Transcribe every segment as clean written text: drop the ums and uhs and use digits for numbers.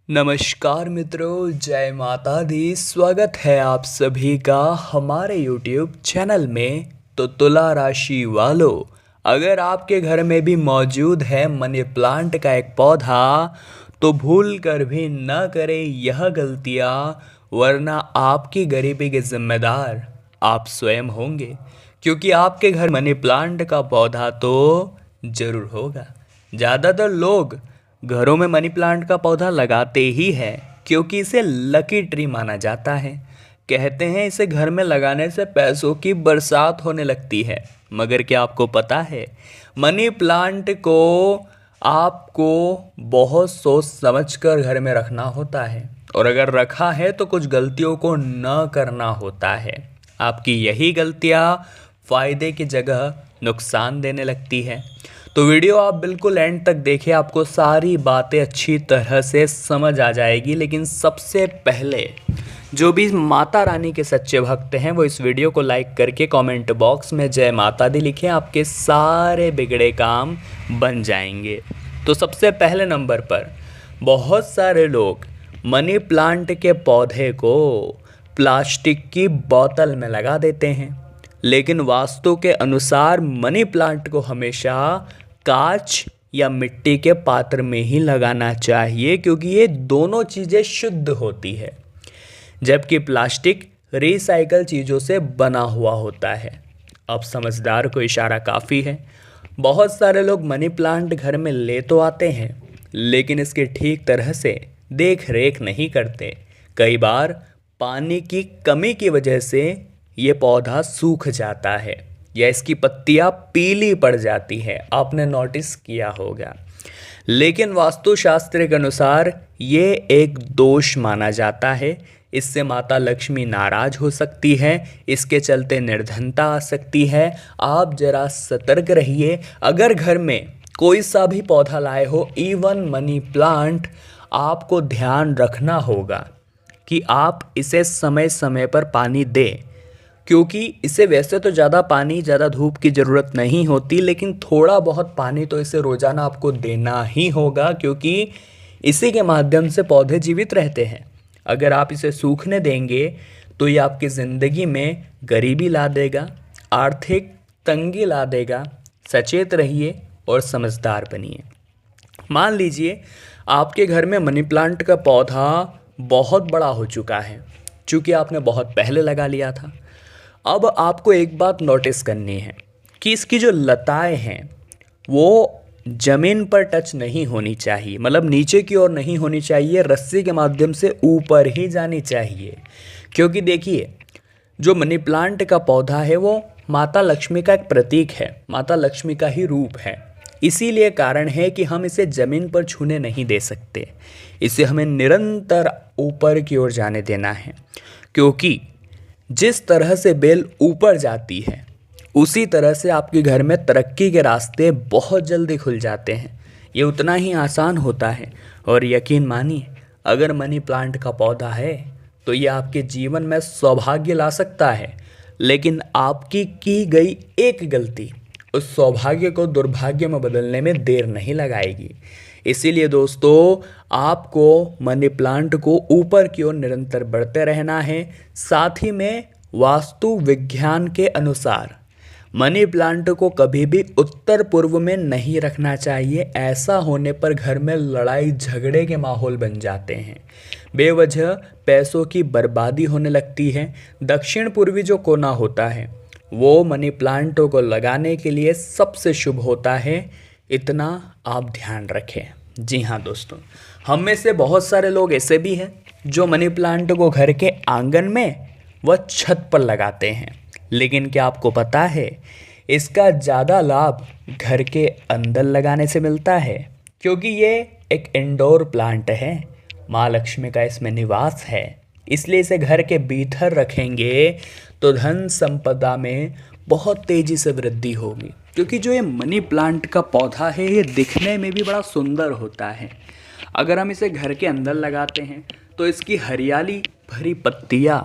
नमस्कार मित्रों, जय माता दी। स्वागत है आप सभी का हमारे YouTube चैनल में। तो तुला राशि वालों, अगर आपके घर में भी मौजूद है मनी प्लांट का एक पौधा तो भूल कर भी न करें यह गलतियाँ, वरना आपकी गरीबी के जिम्मेदार आप स्वयं होंगे। क्योंकि आपके घर मनी प्लांट का पौधा तो जरूर होगा। ज़्यादातर लोग घरों में मनी प्लांट का पौधा लगाते ही हैं क्योंकि इसे लकी ट्री माना जाता है। कहते हैं इसे घर में लगाने से पैसों की बरसात होने लगती है। मगर क्या आपको पता है, मनी प्लांट को आपको बहुत सोच समझ कर घर में रखना होता है, और अगर रखा है तो कुछ गलतियों को न करना होता है। आपकी यही गलतियाँ फ़ायदे की जगह नुकसान देने लगती है। तो वीडियो आप बिल्कुल एंड तक देखें, आपको सारी बातें अच्छी तरह से समझ आ जाएगी। लेकिन सबसे पहले जो भी माता रानी के सच्चे भक्त हैं वो इस वीडियो को लाइक करके कमेंट बॉक्स में जय माता दी लिखें, आपके सारे बिगड़े काम बन जाएंगे। तो सबसे पहले नंबर पर बहुत सारे लोग मनी प्लांट के पौधे को प्लास्टिक की बोतल में लगा देते हैं, लेकिन वास्तु के अनुसार मनी प्लांट को हमेशा कांच या मिट्टी के पात्र में ही लगाना चाहिए, क्योंकि ये दोनों चीज़ें शुद्ध होती है, जबकि प्लास्टिक रिसाइकल चीज़ों से बना हुआ होता है। अब समझदार को इशारा काफ़ी है। बहुत सारे लोग मनी प्लांट घर में ले तो आते हैं, लेकिन इसकी ठीक तरह से देख रेख नहीं करते। कई बार पानी की कमी की वजह से ये पौधा सूख जाता है या इसकी पत्तियां पीली पड़ जाती है, आपने नोटिस किया होगा। लेकिन वास्तुशास्त्र के अनुसार ये एक दोष माना जाता है। इससे माता लक्ष्मी नाराज हो सकती है, इसके चलते निर्धनता आ सकती है। आप जरा सतर्क रहिए। अगर घर में कोई सा भी पौधा लाए हो, इवन मनी प्लांट, आपको ध्यान रखना होगा कि आप इसे समय समय पर पानी दें, क्योंकि इसे वैसे तो ज़्यादा पानी, ज़्यादा धूप की ज़रूरत नहीं होती, लेकिन थोड़ा बहुत पानी तो इसे रोज़ाना आपको देना ही होगा, क्योंकि इसी के माध्यम से पौधे जीवित रहते हैं। अगर आप इसे सूखने देंगे तो ये आपकी ज़िंदगी में गरीबी ला देगा, आर्थिक तंगी ला देगा। सचेत रहिए और समझदार बनिए। मान लीजिए आपके घर में मनी प्लांट का पौधा बहुत बड़ा हो चुका है, चूँकि आपने बहुत पहले लगा लिया था। अब आपको एक बात नोटिस करनी है कि इसकी जो लताएं हैं वो ज़मीन पर टच नहीं होनी चाहिए, मतलब नीचे की ओर नहीं होनी चाहिए, रस्सी के माध्यम से ऊपर ही जानी चाहिए। क्योंकि देखिए, जो मनी प्लांट का पौधा है वो माता लक्ष्मी का एक प्रतीक है, माता लक्ष्मी का ही रूप है। इसीलिए कारण है कि हम इसे ज़मीन पर छूने नहीं दे सकते, इसे हमें निरंतर ऊपर की ओर जाने देना है। क्योंकि जिस तरह से बेल ऊपर जाती है, उसी तरह से आपके घर में तरक्की के रास्ते बहुत जल्दी खुल जाते हैं। ये उतना ही आसान होता है। और यकीन मानिए, अगर मनी प्लांट का पौधा है तो ये आपके जीवन में सौभाग्य ला सकता है, लेकिन आपकी की गई एक गलती उस सौभाग्य को दुर्भाग्य में बदलने में देर नहीं लगाएगी। इसीलिए दोस्तों, आपको मनी प्लांट को ऊपर की ओर निरंतर बढ़ते रहना है। साथ ही में वास्तु विज्ञान के अनुसार मनी प्लांट को कभी भी उत्तर पूर्व में नहीं रखना चाहिए। ऐसा होने पर घर में लड़ाई झगड़े के माहौल बन जाते हैं, बेवजह पैसों की बर्बादी होने लगती है। दक्षिण पूर्वी जो कोना होता है वो मनी प्लांटों को लगाने के लिए सबसे शुभ होता है, इतना आप ध्यान रखें। जी हाँ दोस्तों, हम में से बहुत सारे लोग ऐसे भी हैं जो मनी प्लांट को घर के आंगन में व छत पर लगाते हैं, लेकिन क्या आपको पता है इसका ज़्यादा लाभ घर के अंदर लगाने से मिलता है, क्योंकि ये एक इंडोर प्लांट है, माँ लक्ष्मी का इसमें निवास है। इसलिए इसे घर के भीतर रखेंगे तो धन संपदा में बहुत तेज़ी से वृद्धि होगी। क्योंकि जो ये मनी प्लांट का पौधा है ये दिखने में भी बड़ा सुंदर होता है। अगर हम इसे घर के अंदर लगाते हैं तो इसकी हरियाली भरी पत्तियाँ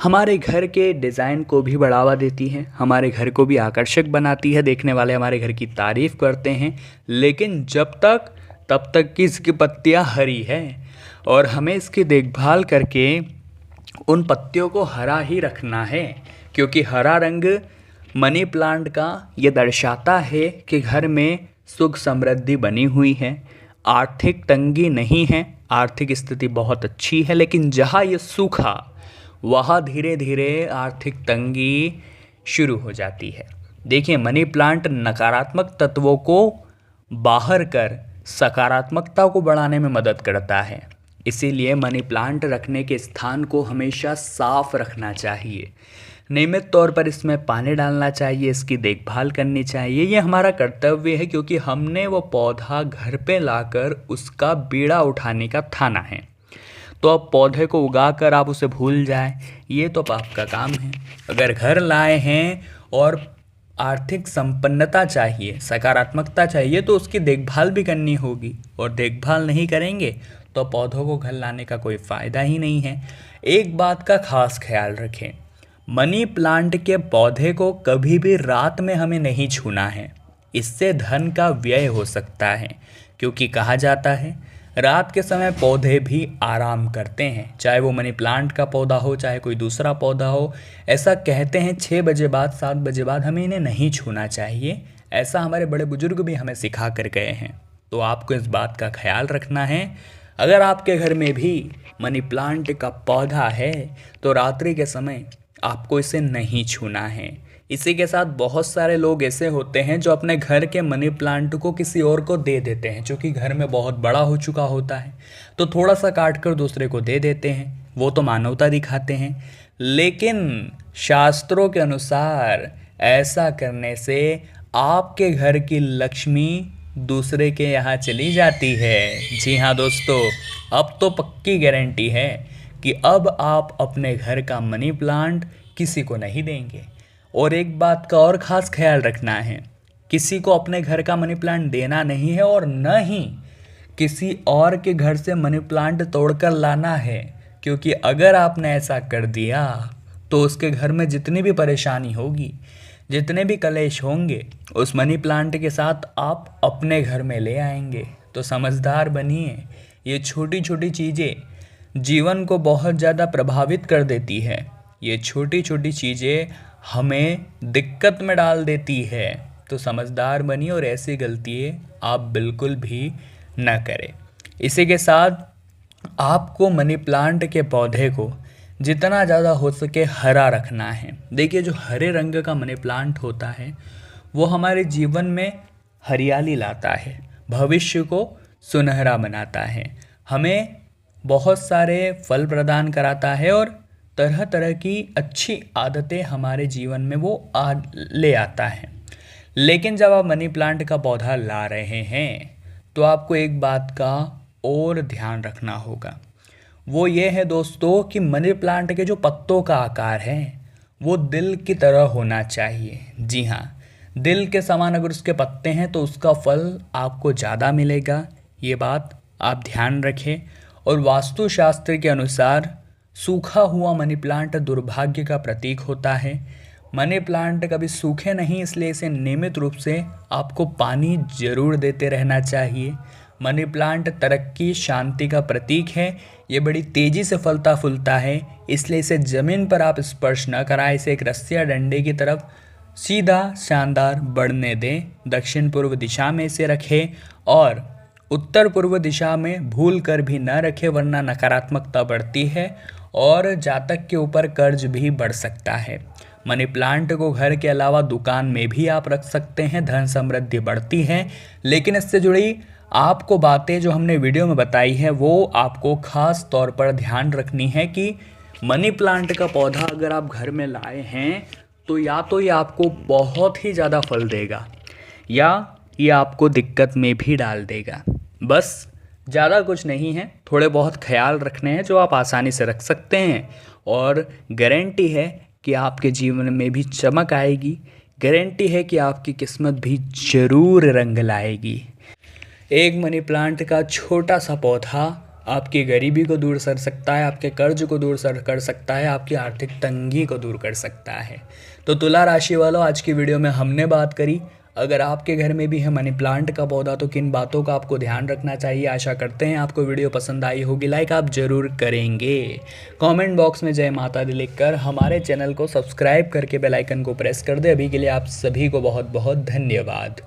हमारे घर के डिज़ाइन को भी बढ़ावा देती हैं, हमारे घर को भी आकर्षक बनाती है, देखने वाले हमारे घर की तारीफ़ करते हैं। लेकिन तब तक कि इसकी पत्तियाँ हरी हैं, और हमें इसकी देखभाल करके उन पत्तियों को हरा ही रखना है, क्योंकि हरा रंग मनी प्लांट का ये दर्शाता है कि घर में सुख समृद्धि बनी हुई है, आर्थिक तंगी नहीं है, आर्थिक स्थिति बहुत अच्छी है। लेकिन जहाँ ये सूखा वहाँ धीरे धीरे आर्थिक तंगी शुरू हो जाती है। देखिए, मनी प्लांट नकारात्मक तत्वों को बाहर कर सकारात्मकता को बढ़ाने में मदद करता है। इसीलिए मनी प्लांट रखने के स्थान को हमेशा साफ रखना चाहिए, नियमित तौर पर इसमें पानी डालना चाहिए, इसकी देखभाल करनी चाहिए। ये हमारा कर्तव्य है, क्योंकि हमने वो पौधा घर पे लाकर उसका बीड़ा उठाने का ठाना है। तो अब पौधे को उगाकर आप उसे भूल जाएं, ये तो आपका काम है। अगर घर लाए हैं और आर्थिक संपन्नता चाहिए, सकारात्मकता चाहिए, तो उसकी देखभाल भी करनी होगी, और देखभाल नहीं करेंगे तो पौधों को घर लाने का कोई फ़ायदा ही नहीं है। एक बात का खास ख्याल रखें, मनी प्लांट के पौधे को कभी भी रात में हमें नहीं छूना है, इससे धन का व्यय हो सकता है। क्योंकि कहा जाता है रात के समय पौधे भी आराम करते हैं, चाहे वो मनी प्लांट का पौधा हो, चाहे कोई दूसरा पौधा हो। ऐसा कहते हैं 6 बजे बाद, 7 बजे बाद हमें इन्हें नहीं छूना चाहिए, ऐसा हमारे बड़े बुजुर्ग भी हमें सिखा कर गए हैं। तो आपको इस बात का ख्याल रखना है। अगर आपके घर में भी मनी प्लांट का पौधा है तो रात्रि के समय आपको इसे नहीं छूना है। इसी के साथ बहुत सारे लोग ऐसे होते हैं जो अपने घर के मनी प्लांट को किसी और को दे देते हैं, जो कि घर में बहुत बड़ा हो चुका होता है, तो थोड़ा सा काट कर दूसरे को दे देते हैं। वो तो मानवता दिखाते हैं, लेकिन शास्त्रों के अनुसार ऐसा करने से आपके घर की लक्ष्मी दूसरे के यहाँ चली जाती है। जी हाँ दोस्तों, अब तो पक्की गारंटी है कि अब आप अपने घर का मनी प्लांट किसी को नहीं देंगे। और एक बात का और ख़ास ख्याल रखना है, किसी को अपने घर का मनी प्लांट देना नहीं है, और न ही किसी और के घर से मनी प्लांट तोड़कर लाना है। क्योंकि अगर आपने ऐसा कर दिया तो उसके घर में जितनी भी परेशानी होगी, जितने भी कलेश होंगे, उस मनी प्लांट के साथ आप अपने घर में ले आएंगे। तो समझदार बनिए, ये छोटी छोटी चीज़ें जीवन को बहुत ज़्यादा प्रभावित कर देती है। ये छोटी छोटी चीज़ें हमें दिक्कत में डाल देती है। तो समझदार बनिए और ऐसी गलतियाँ आप बिल्कुल भी न करें। इसी के साथ आपको मनी प्लांट के पौधे को जितना ज़्यादा हो सके हरा रखना है। देखिए, जो हरे रंग का मनी प्लांट होता है वो हमारे जीवन में हरियाली लाता है, भविष्य को सुनहरा बनाता है, हमें बहुत सारे फल प्रदान कराता है, और तरह तरह की अच्छी आदतें हमारे जीवन में वो ले आता है। लेकिन जब आप मनी प्लांट का पौधा ला रहे हैं तो आपको एक बात का और ध्यान रखना होगा। वो ये है दोस्तों कि मनी प्लांट के जो पत्तों का आकार है वो दिल की तरह होना चाहिए। जी हाँ, दिल के समान अगर उसके पत्ते हैं तो उसका फल आपको ज़्यादा मिलेगा। ये बात आप ध्यान रखें। और वास्तुशास्त्र के अनुसार सूखा हुआ मनी प्लांट दुर्भाग्य का प्रतीक होता है। मनी प्लांट कभी सूखे नहीं, इसलिए इसे नियमित रूप से आपको पानी जरूर देते रहना चाहिए। मनी प्लांट तरक्की, शांति का प्रतीक है। ये बड़ी तेज़ी से फलता फूलता है, इसलिए इसे ज़मीन पर आप स्पर्श न कराएं। इसे एक रस्सी या डंडे की तरफ सीधा शानदार बढ़ने दें। दक्षिण पूर्व दिशा में इसे रखें और उत्तर पूर्व दिशा में भूल कर भी न रखें, वरना नकारात्मकता बढ़ती है और जातक के ऊपर कर्ज भी बढ़ सकता है। मनी प्लांट को घर के अलावा दुकान में भी आप रख सकते हैं, धन समृद्धि बढ़ती है। लेकिन इससे जुड़ी आपको बातें जो हमने वीडियो में बताई है वो आपको खास तौर पर ध्यान रखनी है कि मनी प्लांट का पौधा अगर आप घर में लाए हैं तो या तो ये आपको बहुत ही ज़्यादा फल देगा या ये आपको दिक्कत में भी डाल देगा। बस ज़्यादा कुछ नहीं है, थोड़े बहुत ख्याल रखने हैं जो आप आसानी से रख सकते हैं, और गारंटी है कि आपके जीवन में भी चमक आएगी। गारंटी है कि आपकी किस्मत भी ज़रूर रंग लाएगी। एक मनी प्लांट का छोटा सा पौधा आपकी गरीबी को दूर कर सकता है, आपके कर्ज को दूर कर सकता है, आपकी आर्थिक तंगी को दूर कर सकता है। तो तुला राशि वालों, आज की वीडियो में हमने बात करी अगर आपके घर में भी है मनी प्लांट का पौधा तो किन बातों का आपको ध्यान रखना चाहिए। आशा करते हैं आपको वीडियो पसंद आई होगी, लाइक आप ज़रूर करेंगे। कमेंट बॉक्स में जय माता दी लिखकर हमारे चैनल को सब्सक्राइब करके बेल आइकन को प्रेस कर दे। अभी के लिए आप सभी को बहुत बहुत धन्यवाद।